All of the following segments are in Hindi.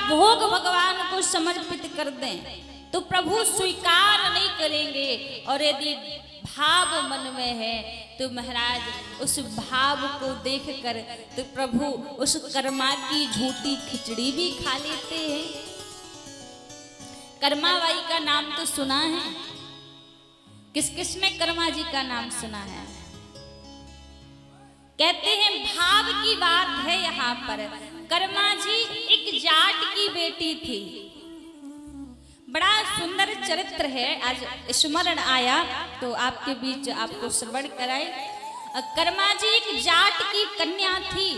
भोग भगवान को समर्पित कर दें तो प्रभु स्वीकार नहीं करेंगे, और यदि भाव मन में है तो महाराज उस भाव को देखकर तो प्रभु उस कर्मा की झूठी खिचड़ी भी खा लेते हैं। कर्मा बाई का नाम तो सुना है, किस किस ने कर्मा जी का नाम सुना है? कहते हैं भाव की बात है यहाँ पर। कर्मा जी एक जाट की बेटी थी, बड़ा सुंदर चरित्र है, आज स्मरण आया तो आपके बीच आपको श्रवण कराए। कर्मा जी एक जाट की कन्या थी।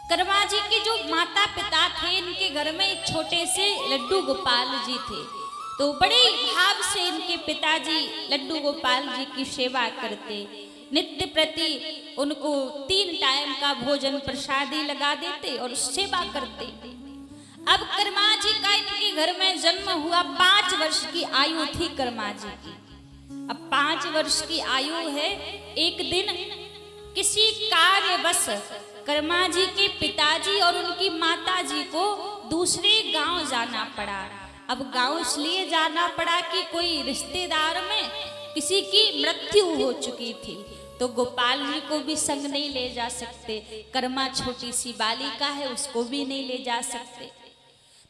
कर्मा जी के जो माता पिता थे, इनके घर में एक छोटे से लड्डू गोपाल जी थे, तो बड़े भाव से इनके पिताजी लड्डू गोपाल जी की सेवा करते, नित्य प्रति उनको 3 टाइम का भोजन प्रसादी लगा देते और सेवा करते। अब कर्मा जी का इनके घर में जन्म हुआ, 5 वर्ष की आयु थी कर्मा जी की। अब 5 वर्ष की आयु है, एक दिन किसी कार्यवश कर्मा जी के पिताजी और उनकी माता जी को दूसरे गांव जाना पड़ा। अब गांव इसलिए जाना पड़ा कि कोई रिश्तेदार में किसी की मृत्यु हो चुकी थी, तो गोपाल जी को भी संग नहीं ले जा सकते, कर्मा छोटी सी बालिका है उसको भी नहीं ले जा सकते।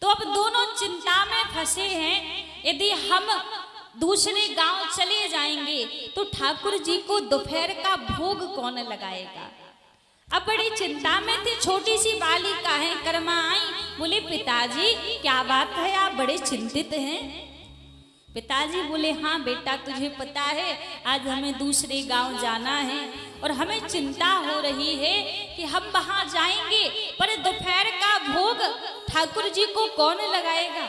तो अब दोनों चिंता में फंसे हैं, यदि हम दूसरे गांव चले जाएंगे तो ठाकुर जी को दोपहर का भोग कौन लगाएगा। अब बड़ी चिंता में थे, छोटी सी बालिका है। कर्मा आई, बोले पिताजी क्या बात है, आप बड़े चिंतित हैं? पिताजी बोले हाँ बेटा, तुझे पता है आज हमें दूसरे गांव जाना है और हमें चिंता हो रही है कि हम वहां जाएंगे पर दोपहर का भोग ठाकुर जी को कौन लगाएगा।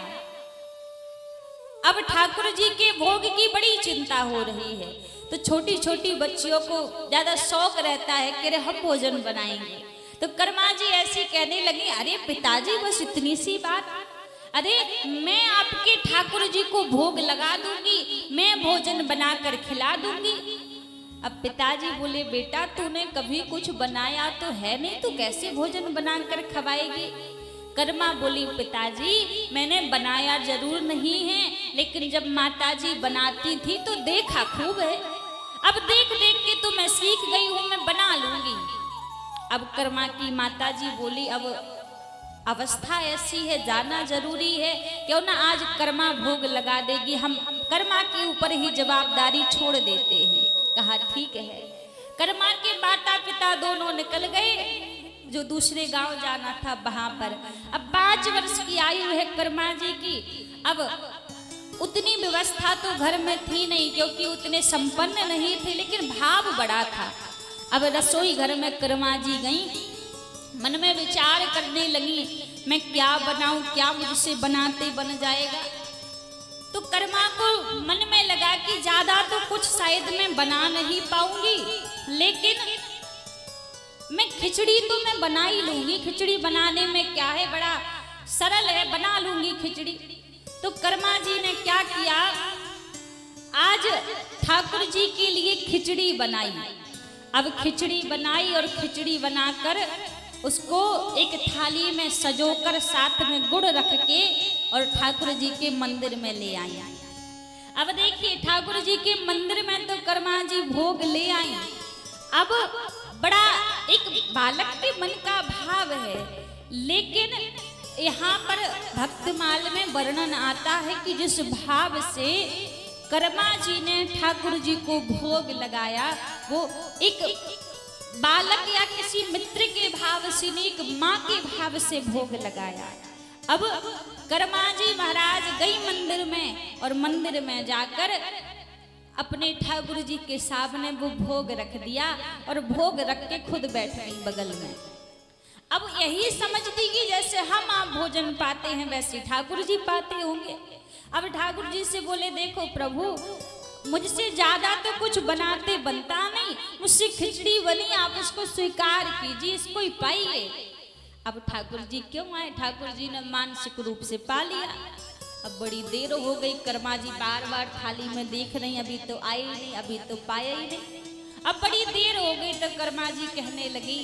अब ठाकुर जी के भोग की बड़ी चिंता हो रही है, तो छोटी छोटी बच्चियों को ज्यादा शौक रहता है कि हम भोजन बनाएंगे। तो कर्मा जी ऐसी कहने लगी, अरे पिताजी बस इतनी सी बात, अरे मैं आपके ठाकुर जी को भोग लगा दूंगी, मैं भोजन बनाकर खिला दूंगी। अब पिताजी बोले बेटा तूने कभी कुछ बनाया तो है नहीं, तू कैसे भोजन बनाकर खवाएगी। कर्मा बोली पिताजी मैंने बनाया जरूर नहीं है, लेकिन जब माताजी बनाती थी तो देखा खूब है, अब देख देख के तो मैं सीख गई हूं, मैं बना लूंगी। अब कर्मा की माताजी बोली अब अवस्था ऐसी है, जाना जरूरी है, क्यों ना आज कर्मा भोग लगा देगी, हम कर्मा के ऊपर ही जवाबदारी छोड़ देते हैं। कहा ठीक है। कर्मा के माता पिता दोनों निकल गए, जो दूसरे गांव जाना था वहां पर। अब 5 वर्ष की आयु है कर्मा जी की। अब उतनी व्यवस्था तो घर में थी नहीं, क्योंकि उतने संपन्न नहीं थे, लेकिन भाव बड़ा था। अब रसोई घर में कर्मा जी गई, मन में विचार करने लगी मैं क्या बनाऊं, क्या मुझसे बनाते बन जाएगा। तो कर्मा को मन में लगा कि ज्यादा तो कुछ शायद मैं बना नहीं पाऊंगी, लेकिन मैं खिचड़ी तो मैं बना ही लूंगी, खिचड़ी बनाने में क्या है, बड़ा सरल है, बना लूंगी खिचड़ी। तो कर्मा जी ने क्या किया, आज ठाकुर जी के लिए खिचड़ी बनाई। अब खिचड़ी बनाई और खिचड़ी बनाकर उसको एक थाली में सजोकर साथ में गुड़ रख के और ठाकुर जी के मंदिर में ले आई। अब देखिए ठाकुर जी के मंदिर में तो कर्मा जी भोग ले आई। अब बड़ा एक बालक के मन का भाव है, लेकिन यहाँ पर भक्तमाल में वर्णन आता है कि जिस भाव से कर्मा जी ने ठाकुर जी को भोग लगाया, वो एक बालक या किसी मित्र के भाव से नहीं, एक माँ के भाव से भोग लगाया। अब कर्मा जी महाराज गई मंदिर में और मंदिर में जाकर अपने ठाकुर जी के सामने वो भोग रख दिया और भोग रख के खुद बैठ गई बगल में। अब यही समझती कि जैसे हम आप भोजन पाते हैं वैसे ठाकुर जी पाते होंगे। अब ठाकुर जी से बोले देखो प्रभु, मुझसे ज्यादा तो कुछ बनाते बनता नहीं, मुझसे खिचड़ी बनी, आप इसको स्वीकार कीजिए, इसको ही पाइए। अब ठाकुर जी क्यों आए, ठाकुर जी ने मानसिक रूप से पा लिया। अब बड़ी देर हो गई, कर्मा जी बार बार थाली में देख रही, अभी तो आई नहीं, अभी तो पाया ही नहीं। अब बड़ी देर हो गई तो कर्मा जी कहने लगी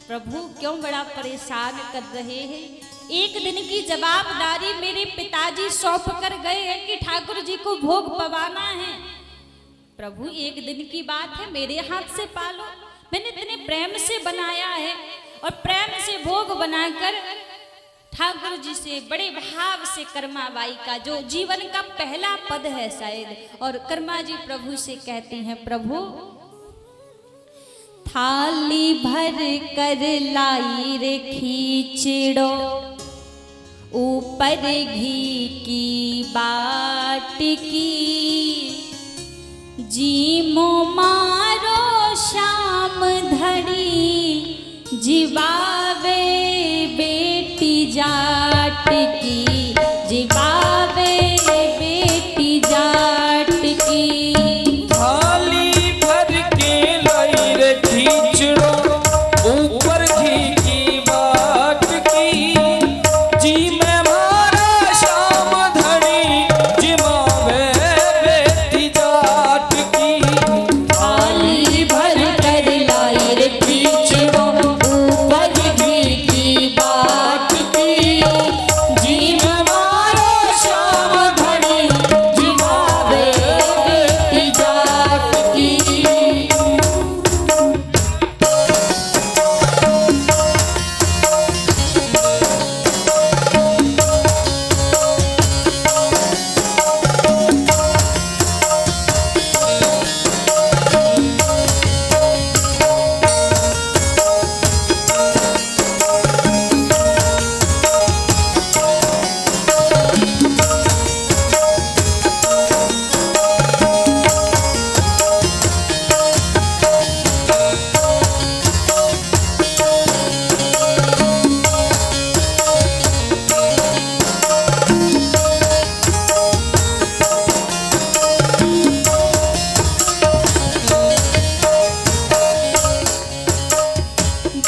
प्रभु क्यों बड़ा परेशान कर रहे हैं, एक दिन की जवाबदारी मेरे पिताजी सौंप कर गए हैं कि ठाकुर जी को भोग पवाना है। प्रभु एक दिन की बात है, मेरे हाथ से पालो, मैंने इतने प्रेम से बनाया है। और प्रेम से भोग बनाकर ठाकुर जी से बड़े भाव से कर्माबाई का जो जीवन का पहला पद है शायद, और कर्मा जी प्रभु से कहती हैं, प्रभु थाली भर कर लाई रे खींचड़ो, ऊपर घी की बाट की, जीमो मारो शाम धड़ी, जिबावे बेटी जाट की, जिबावे बेटी जाट की। थाली भर के लाई रे खींचड़ो, ऊपर घी की बाट की, जी में मारा शाम धड़ी, जिबावे बेटी जाट की। थाली भर कर लाई रे खींचड़ो, ऊपर घी की बाट की, जी में मारो शाम धड़ी, जिबावे बेटी जाट की।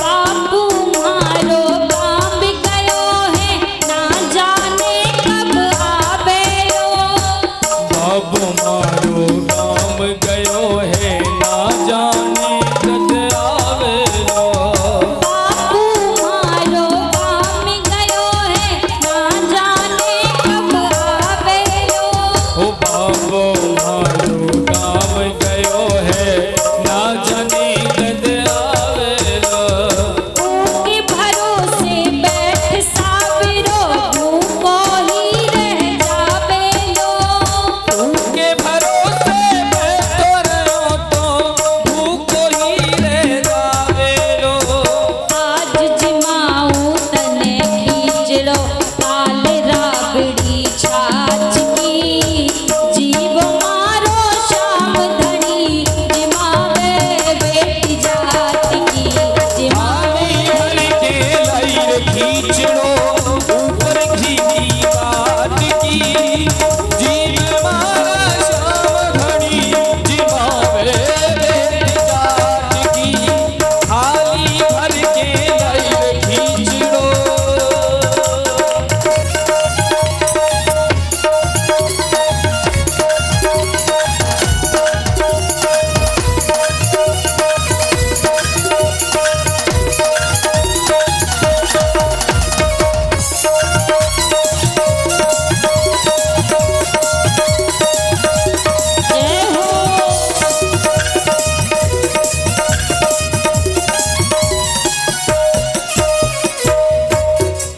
बाबू मारो काम गयो है, ना जाने कब आवेलो। बाबू मारो गाम गयो है, ना जाने कद आवेलो। बाबू मारो काम गयो है, ना जाने कब आवेलो। ओ बाबू मारो गाम गयो है, ना जाने कद आवेलो। के भरोसे बैठ साबिरो, भूखो ही रह जावेलो। उनके भरोसे बैठो रहो तो भूखो ही रह जावेलो। आज जिमाऊ तने खींचड़ो, काल राबड़ी छाछ की, जीव मारो शाम धड़ी, जिमावे बेटी जात की, जिमावे थाली भर के लाई रे खींचड़ो, ऊपर घी की बाट की, जीव मारा शाम घड़ी, जिमावे बेटी जाट की। थाली भर के लाई रे खींचड़ो। जय हो।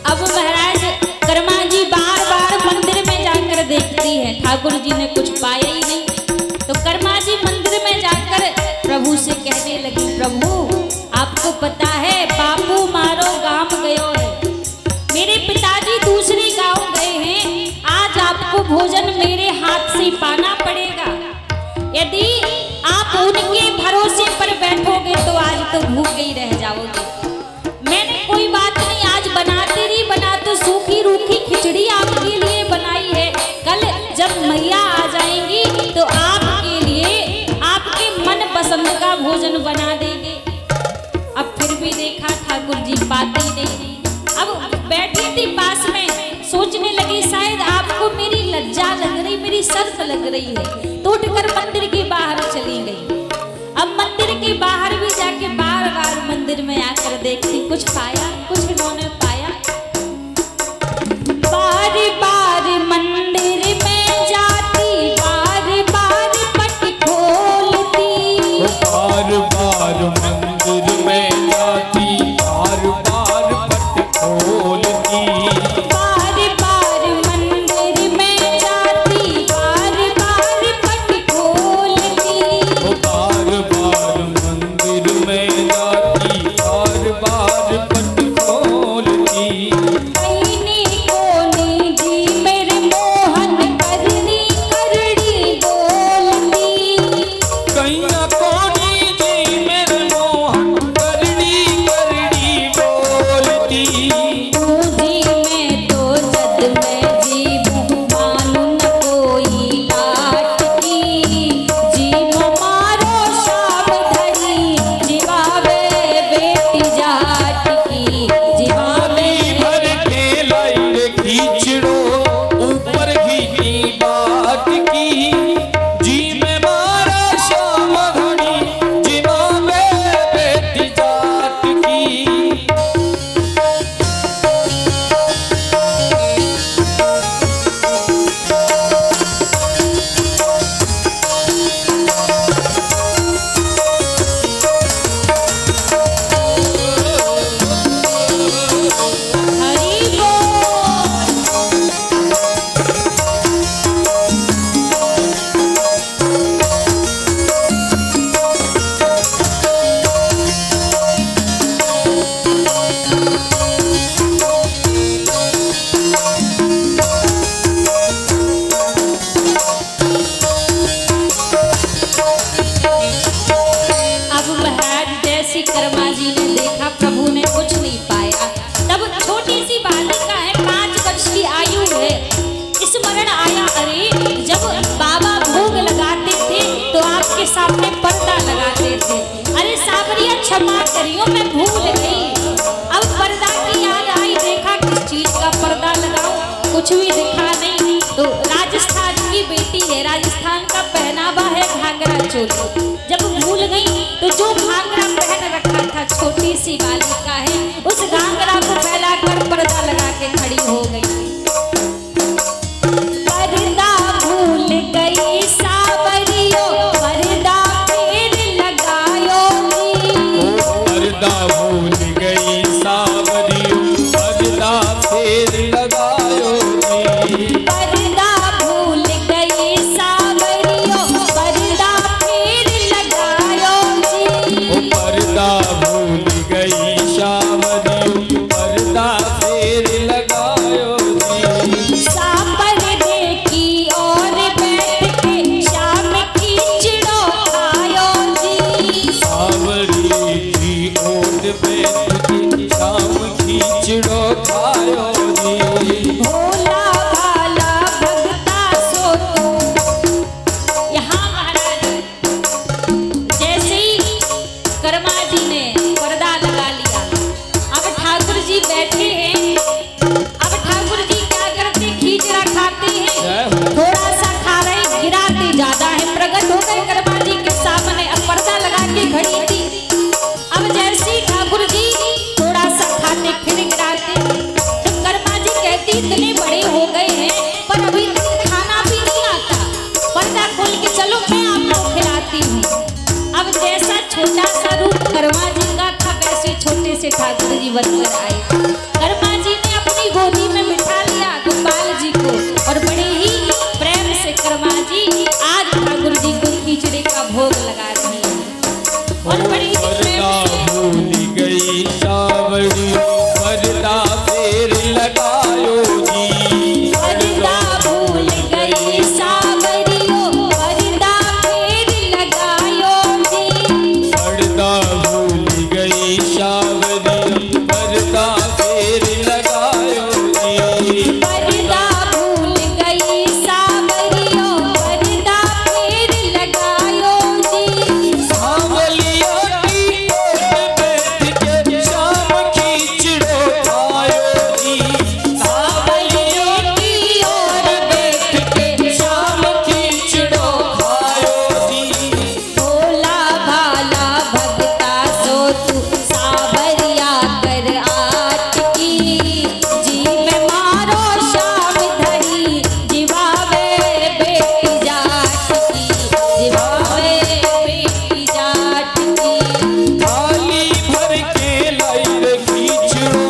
अब महाराज कर्मा जी बार बार मंदिर में जाकर देखती है, ठाकुर जी ने कुछ पाया ही नहीं। तो कर्मा जी मंदिर में जाकर प्रभु से कहने लगी, प्रभु आपको पता है बापू मारो गांव गयो है, मेरे पिताजी दूसरे गांव गए हैं, आज आपको भोजन मेरे हाथ से पाना पड़ेगा। यदि आप उनके भरोसे पर बैठोगे तो आज तो भूखे ही रह जाओगे। मैंने कोई बात नहीं, आज बनाते नहीं बना तो सूखी रूखी खिचड़ी आपके लिए बनाई है, कल जब मैया आ जाएंगी तो आपके लिए आपके मन पसंद का भोजन बना देंगे। अब फिर भी देखा ठाकुर जी पाते ही नहीं। अब बैठी थी पास में, सोचने लगी शायद आपको मेरी लज्जा लग रही, मेरी शर्त लग रही है, तो उठकर मंदिर के बाहर चली गई। अब मंदिर के बाहर भी जाके बार बार मंदिर में आकर देखती, कुछ पाया, कुछ इन्होंने पाया। अरे जब बाबा भोग लगाते थे तो आपके सामने पर्दा लगाते थे। अरे सावरिया क्षमा करियो मैं भूल गई। अब पर्दा की याद आई, देखा किस चीज का पर्दा लगाऊं, कुछ भी दिखा नहीं। तो राजस्थान की बेटी है, राजस्थान का पहनावा है घाघरा चोली। जब भूल गई तो जो घाघरा पहन रखा था छोटी सी बालिका है, उस घाघरा को फैलाकर पर्दा लगा के खड़ी हो गई। पर्दा भूल गई सावरियो, पर्दा फिर लगायो जी। पर्दा भूल गई सावरियो, पर्दा फिर लगायो जी। पर्दा भूल गई सावरियो, पर्दा फिर लगायो जी। पर्दा भूल गई सावरियो, पर्दा फिर लगायो जी। सापर्दे की ओर बैठ के शाम की चिड़ो खायो जी। सावरी की ओट बैठ के शाम की चिड़ो खायो जी। भोला भाला भगता सो तू। यहाँ महाराज जैसे ही कर्मा जी ने पर्दा लगा लिया, अब ठाकुर जी बैठे हैं। अब ठाकुर जी क्या करते, खींचड़ा खाते हैं, जय हो। थोड़ा सा खा रहे, गिराते ज्यादा है। प्रकट हो गए कर्मा जी के सामने, अब पर्दा लगा के खड़ी थी। अब जैसे ही ठाकुर जी थोड़ा सा खाते फिर गिराते, तो कर्मा जी कहती इतने बड़े हो गए हैं पर अभी तक खाना भी नहीं आता, पर्दा खोल के चलो मैं आपको खिलाती हूँ। अब जैसा छोटा सा रूप कर्मा जी का था, वैसे छोटे से ठाकुर जी बनकर आए। कर्मा जी ने अपनी गोदी में बिठा लिया गोपाल जी को, और बड़े ही प्रेम से कर्मा जी आज ठाकुर जी को खिचड़ी का भोग लगा रही है। और बड़ी ही प्रेम पर्दा से भूल गई सावरियो, पर्दा फिर लगायो जी। पर्दा भूल गई सावरियो, पर्दा फिर लगायो जी। पर्दा भूल गई सावरियो, पर्दा फिर लगायो जी। पर्दा भूल गई सावरियो, पर्दा फिर लगायो जी। सावलिया की ओट बैठ के शाम की चिड़ो खायो जी। सावलिया की ओर बैठ के शाम की चिड़ो खायो जी। भोला भाला भगता सो तू, सावरिया कर आट की। जी में मारो शाम धरी, जिवावे बेटी जाट की, जिवावे बेटी जाट की। थाली भर के लाई रे खींचड़ो,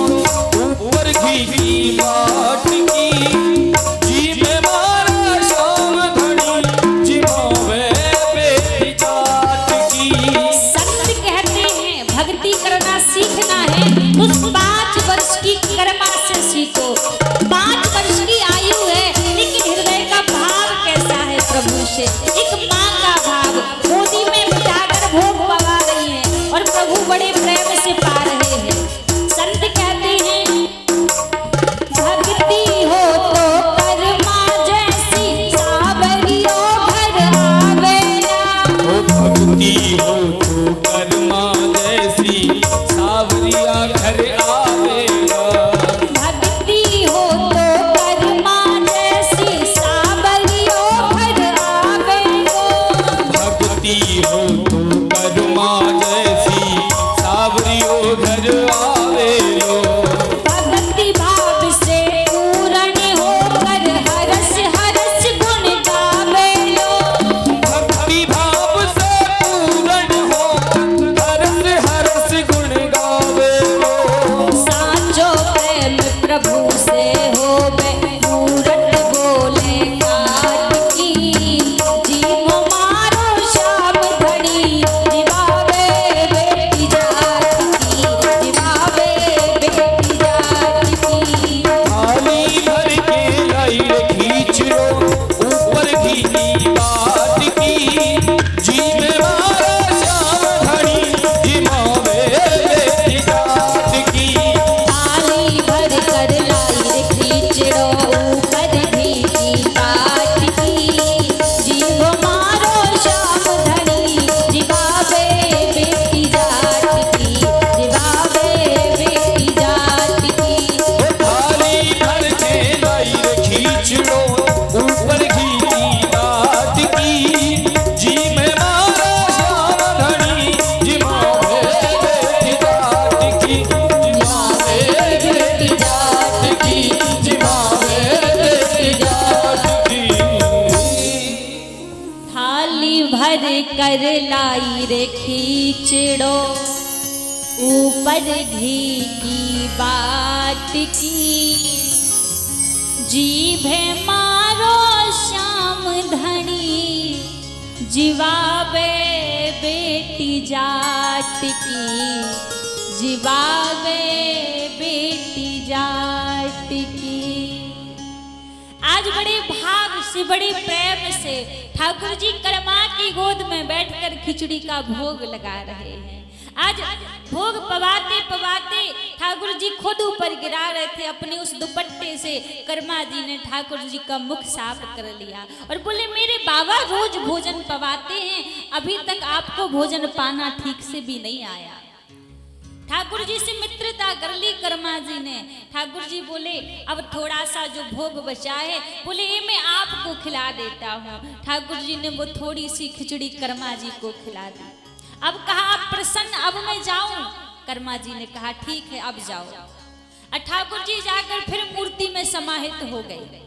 ऊपर घी की बाट की। जी में मारा शाम घड़ी, जिमावे बेटी जाट की। संत कहते हैं भक्ति करना सीखना है तो 5 वर्ष की कर्मा से सीखो। 5 वर्ष की आयु है, लेकिन हृदय का भाव कैसा है प्रभु से, एक माँ का भाव गोदी में बिठाकर भोग पवा रही है और प्रभु बड़े प्रेम से पा रहे हैं। संत कहते हैं भक्ति हो तो कर्मा जैसी, सावरियो घर आवे ना। ओ भक्ति हो तो कर्मा जैसी, सावरिया घर आवेगा। भक्ति हो तो कर्मा जैसी, सावरियो घर आवेगो। भक्ति हो तो कर्मा जैसी, सावरिया कर लाई रे खींचड़ो ऊपर घी की बाट की, जीभे मारो श्याम धनी जीवाबे बेटी जाट की, जीवाबे बेटी जाट की। आज बड़े भाव से बड़े प्रेम से ठाकुर जी कर्मा की गोद में बैठकर खिचड़ी का भोग लगा रहे हैं। आज भोग पवाते पवाते ठाकुर जी खुद ऊपर गिरा रहे थे, अपने उस दुपट्टे से कर्मा जी ने ठाकुर जी का मुख साफ कर लिया और बोले मेरे बाबा रोज भोजन पवाते हैं, अभी तक आपको भोजन पाना ठीक से भी नहीं आया। ठाकुर जी से मित्रता कर ली कर्मा जी ने। ठाकुर जी बोले अब थोड़ा सा जो भोग बचा है, बोले ये मैं आपको खिला देता हूँ। ठाकुर जी ने वो थोड़ी सी खिचड़ी कर्मा जी को खिला दी। अब कहा आप प्रसन्न, अब मैं जाऊं? कर्मा जी ने कहा ठीक है अब जाओ। और ठाकुर जी जाकर फिर मूर्ति में समाहित हो गए।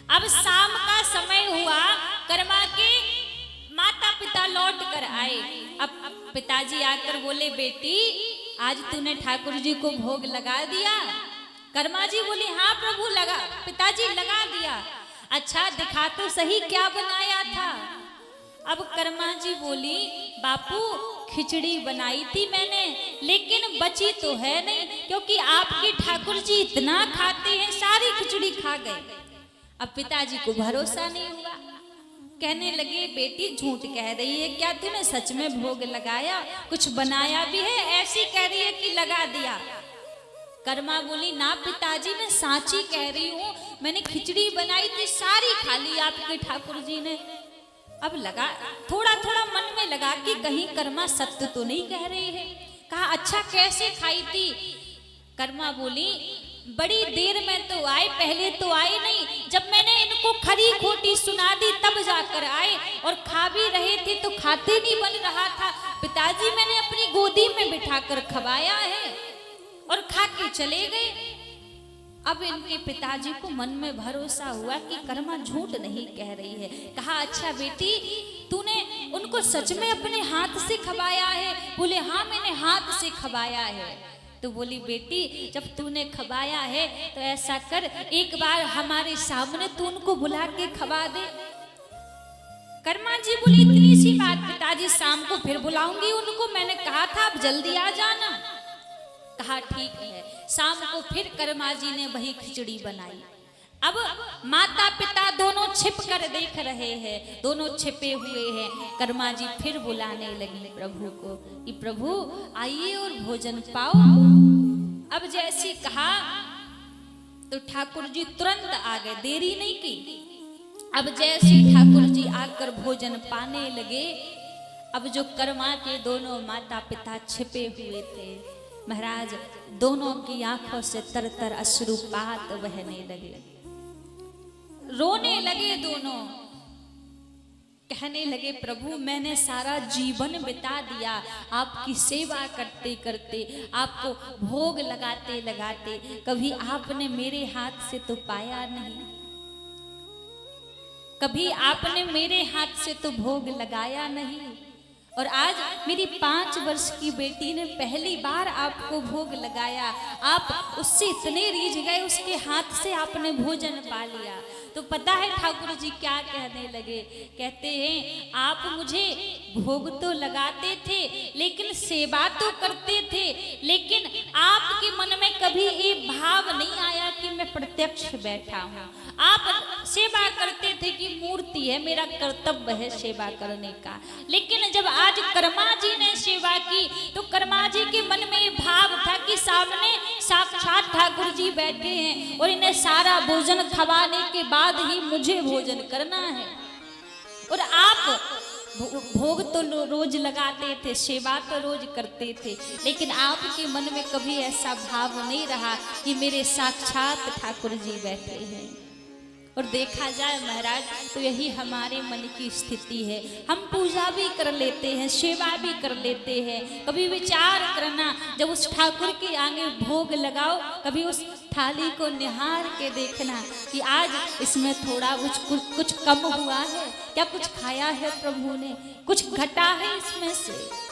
अब शाम का समय हुआ, कर्मा के माता पिता लौट कर आए। अब पिताजी आकर बोले बेटी आज तूने ठाकुर जी को भोग लगा दिया? कर्मा जी बोली हाँ प्रभु लगा, पिताजी लगा दिया। अच्छा दिखा तो सही क्या बनाया था? अब कर्मा जी बोली बापू खिचड़ी बनाई थी मैंने, लेकिन बची तो है नहीं, क्योंकि आपके ठाकुर जी इतना खाते हैं, सारी खिचड़ी खा गए। अब पिताजी को भरोसा नहीं हुआ, कहने लगे बेटी झूठ कह रही है, क्या तूने सच में भोग लगाया? कुछ बनाया भी है? ऐसी कह रही है कि लगा दिया। कर्मा बोली ना पिताजी मैं साची कह रही हूँ, मैंने खिचड़ी बनाई थी, सारी खा ली आपके ठाकुर जी ने। अब लगा थोड़ा थोड़ा मन में लगा कि कहीं कर्मा सत्य तो नहीं कह रही है। कहा अच्छा कैसे खाई थी? कर्मा बोली बड़ी देर में तो आए, पहले तो आए नहीं, जब मैंने इनको खरी खोटी सुना दी तब जाकर आए, और खा भी रहे थे तो खाते नहीं बन रहा था। पिताजी मैंने अपनी गोदी में बिठाकर खवाया है और खा के चले गए। अब इनके पिताजी को मन में भरोसा हुआ कि कर्मा झूठ नहीं कह रही है। कहा अच्छा बेटी तूने उनको सच में अपने हाथ से खवाया है? बोले हाँ मैंने हाथ से खवाया है। तो बोली बेटी जब तूने खवाया है तो ऐसा कर एक बार हमारे सामने तू उनको बुला के खवा दे। कर्मा जी बोली इतनी सी बात पिताजी, शाम को फिर बुलाऊंगी उनको, मैंने कहा था अब जल्दी आ जाना। कहा ठीक है। शाम को फिर कर्मा जी ने वही खिचड़ी बनाई। अब माता पिता दोनों छिप कर देख रहे हैं, दोनों छिपे हुए हैं। कर्मा जी फिर बुलाने लगी प्रभु को कि प्रभु आइए और भोजन पाओ। अब जैसी कहा तो ठाकुर जी तुरंत आ गए, देरी नहीं की। अब जैसे ठाकुर जी आकर भोजन पाने लगे, अब जो कर्मा के दोनों माता पिता छिपे हुए थे महाराज, दोनों की आंखों से तर तर अश्रुपात बहने लगे, रोने लगे दोनों। कहने लगे प्रभु मैंने सारा जीवन बिता दिया आपकी सेवा करते करते, आपको भोग लगाते लगाते, कभी आपने मेरे हाथ से तो पाया नहीं, कभी आपने मेरे हाथ से तो भोग लगाया नहीं, और आज मेरी 5 वर्ष की बेटी ने पहली बार आपको भोग लगाया, आप उससे इतने रीझ गए, उसके हाथ से आपने भोजन पा लिया। तो पता है ठाकुर जी क्या कहने लगे? कहते हैं आप मुझे भोग तो लगाते थे लेकिन सेवा तो करते थे, लेकिन आपके मन में कभी ये भाव नहीं आया कि मैं प्रत्यक्ष बैठा हूँ। आप सेवा करते थे कि मूर्ति है, मेरा कर्तव्य है सेवा करने का, लेकिन जब आज कर्मा जी ने सेवा की तो कर्मा जी के मन में ये भाव था कि सामने साक्षात ठाकुर जी बैठे हैं और इन्हें सारा भोजन खवाने के बाद ही मुझे भोजन करना है। और आप भोग तो रोज लगाते थे, सेवा तो रोज करते थे, लेकिन आपके मन में कभी ऐसा भाव नहीं रहा कि मेरे साक्षात ठाकुर जी बैठे हैं। और देखा जाए महाराज तो यही हमारे मन की स्थिति है। हम पूजा भी कर लेते हैं, सेवा भी कर लेते हैं, कभी विचार करना जब उस ठाकुर के आगे भोग लगाओ, कभी उस थाली को निहार के देखना कि आज इसमें थोड़ा कुछ कम हुआ है क्या, कुछ खाया है प्रभु ने, कुछ घटा है इसमें से।